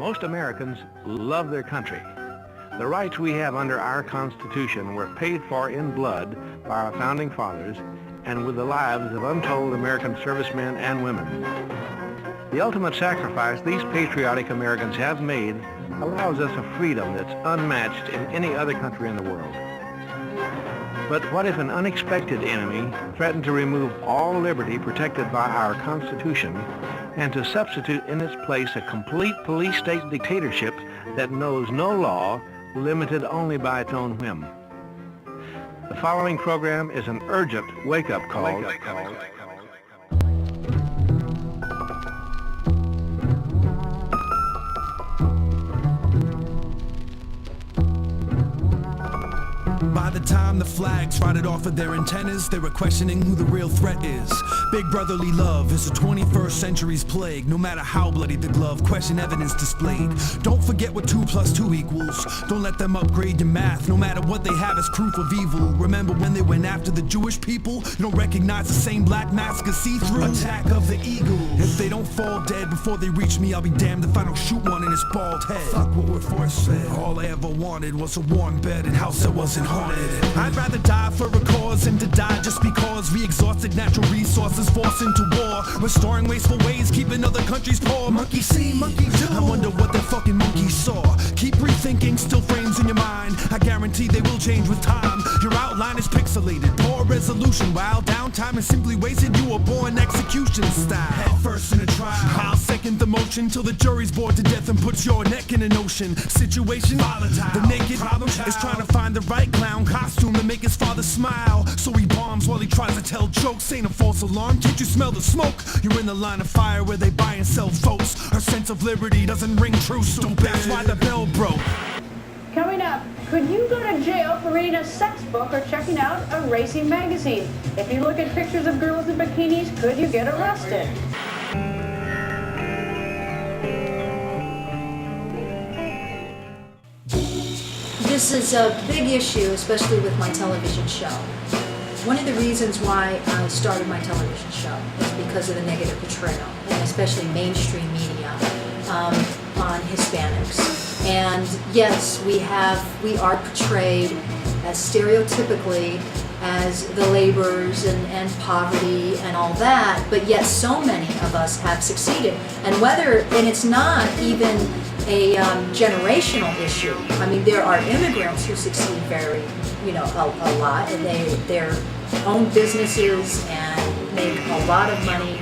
Most Americans love their country. The rights we have under our Constitution were paid for in blood by our founding fathers and with the lives of untold American servicemen and women. The ultimate sacrifice these patriotic Americans have made allows us a freedom that's unmatched in any other country in the world. But what if an unexpected enemy threatened to remove all liberty protected by our Constitution and to substitute in its place a complete police state dictatorship that knows no law, limited only by its own whim? The following program is an urgent wake-up call. By the time the flags rotted off of their antennas, they were questioning who the real threat is. Big brotherly love is the 21st century's plague. No matter how bloody the glove, question evidence displayed. Don't forget what 2 + 2 equals. Don't let them upgrade your math. No matter what they have as proof of evil. Remember when they went after the Jewish people? You don't recognize the same black mask as see-through. Attack of the Eagles. If they don't fall dead before they reach me, I'll be damned if I don't shoot one in his bald head. Fuck what we're force fed. All I ever wanted was a warm bed and house that wasn't haunted. I'd rather die for a cause than to die just because we exhausted natural resources, forced into war, restoring wasteful ways, keeping other countries poor. Monkey see, monkey do. I wonder what that fucking monkey saw. Keep rethinking, still frames in your mind. I guarantee they will change with time. Your outline is pixelated, poor resolution, while downtime is simply wasted. You were born execution style. Head first in a trial. I'll second the motion till the jury's bored to death and puts your neck in an ocean. Situation volatile. The naked problem is trying to find the right clown costume to make his father smile. So he bombs while he tries to tell jokes. Ain't a false alarm, can't you smell the smoke? You're in the line of fire where they buy and sell votes. Her sense of liberty doesn't ring true, stupid. That's why the bell broke. Coming up, could you go to jail for reading a sex book or checking out a racing magazine? If you look at pictures of girls in bikinis, could you get arrested? This is a big issue, especially with my television show. One of the reasons why I started my television show is because of the negative portrayal, and especially mainstream media on Hispanics. And yes, we are portrayed as stereotypically as the laborers and poverty and all that, but yet so many of us have succeeded. And it's not even a generational issue. I mean, there are immigrants who succeed a lot, and they own businesses and make a lot of money.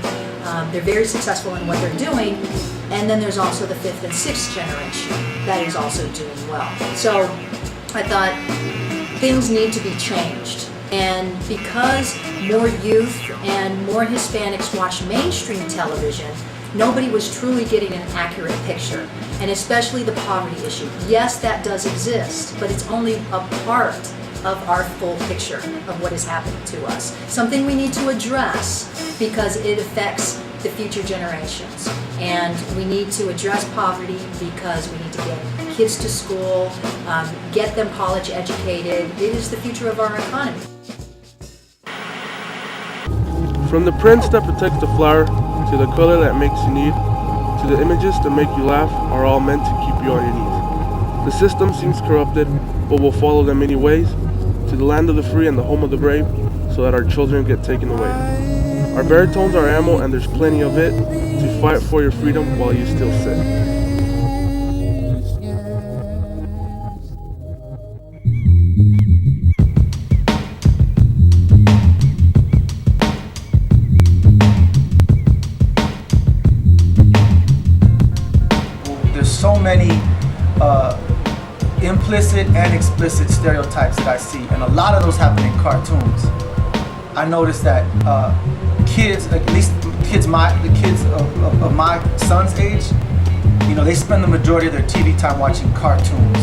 They're very successful in what they're doing. And then there's also the 5th and 6th generation that is also doing well. So I thought things need to be changed. And because more youth and more Hispanics watch mainstream television, nobody was truly getting an accurate picture, and especially the poverty issue. Yes, that does exist, but it's only a part of our full picture of what is happening to us. Something we need to address because it affects the future generations. And we need to address poverty because we need to get kids to school, get them college educated. It is the future of our economy. From the prints that protect the flower, to the color that makes you need, to the images that make you laugh, are all meant to keep you on your knees. The system seems corrupted, but we'll follow them anyways, to the land of the free and the home of the brave, so that our children get taken away. Our baritones are ammo, and there's plenty of it to fight for your freedom while you still sit. There's so many implicit and explicit stereotypes that I see, and a lot of those happen in cartoons. I noticed that kids, at least the kids of my son's age, they spend the majority of their TV time watching cartoons.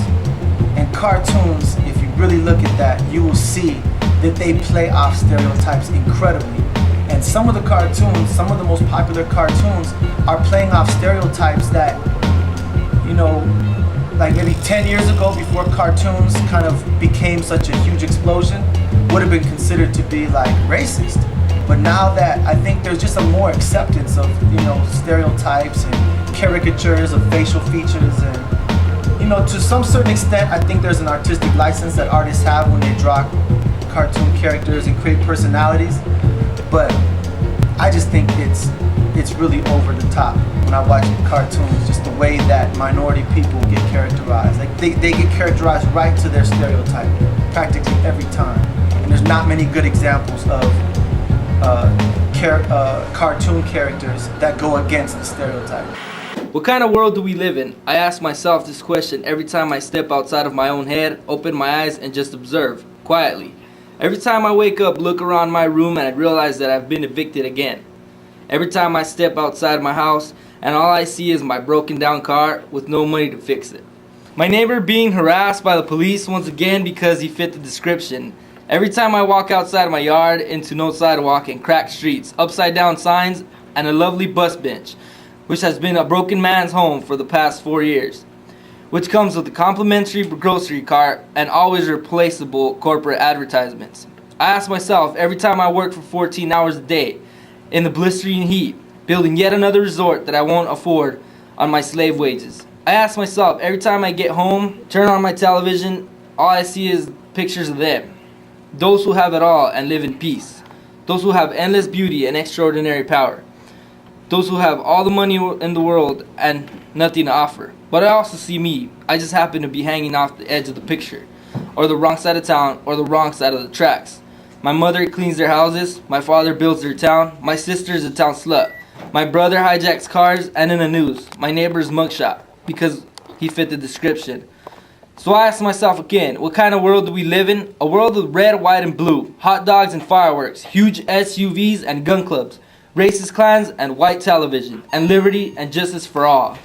And cartoons, if you really look at that, you will see that they play off stereotypes incredibly. And some of the most popular cartoons are playing off stereotypes that, like maybe 10 years ago, before cartoons kind of became such a huge explosion, would have been considered to be like racist. But now that I think there's just a more acceptance of, stereotypes, and caricatures of facial features, and you know, to some certain extent, I think there's an artistic license that artists have when they draw cartoon characters and create personalities. But I just think it's really over the top when I watch cartoons, just the way that minority people get characterized. Like they get characterized right to their stereotype practically every time. And there's not many good examples of cartoon characters that go against the stereotype. What kind of world do we live in? I ask myself this question every time I step outside of my own head, open my eyes, and just observe, quietly. Every time I wake up, look around my room, and I realize that I've been evicted again. Every time I step outside my house, and all I see is my broken down car with no money to fix it. My neighbor being harassed by the police once again because he fit the description. Every time I walk outside my yard into no sidewalk and cracked streets, upside down signs, and a lovely bus bench, which has been a broken man's home for the past 4 years, which comes with a complimentary grocery cart and always replaceable corporate advertisements. I ask myself every time I work for 14 hours a day in the blistering heat, building yet another resort that I won't afford on my slave wages. I ask myself every time I get home, turn on my television, all I see is pictures of them. Those who have it all and live in peace. Those who have endless beauty and extraordinary power. Those who have all the money in the world and nothing to offer. But I also see me. I just happen to be hanging off the edge of the picture, or the wrong side of town, or the wrong side of the tracks. My mother cleans their houses, my father builds their town, my sister is a town slut. My brother hijacks cars and in the news, my neighbor's mugshot, because he fit the description. So I ask myself again, what kind of world do we live in? A world of red, white, and blue, hot dogs and fireworks, huge SUVs and gun clubs, racist clans and white television, and liberty and justice for all.